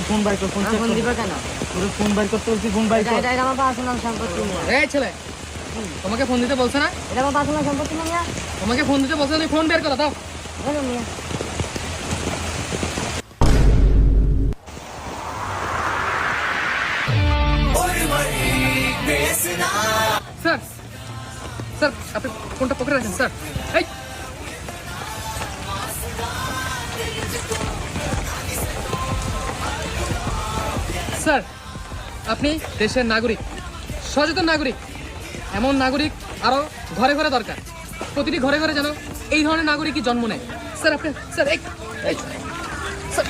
Phone বাইর কর, phone check phone কর। দিবা কেন? তোর ফোন বাইর করতে বলছি, ফোন বাইর কর। এটা আমার পার্সোনাল সম্পত্তি না। এই ছেলে, তোমাকে ফোন দিতে বলছে না? এটা আমার পার্সোনাল সম্পত্তি না মিয়া। তোমাকে ফোন দিতে বলছে না, তুমি ফোন বের করো দাও। বলো মিয়া। স্যার, স্যার আপনি ফোনটা পকেটে রাখেন স্যার। এই স্যার, আপনি দেশের নাগরিক, সচেতন নাগরিক। এমন নাগরিক আরো ঘরে ঘরে দরকার। প্রতিটি ঘরে ঘরে যেন এই ধরনের নাগরিকই জন্ম নেয়। স্যার আপনি, স্যার এই, স্যার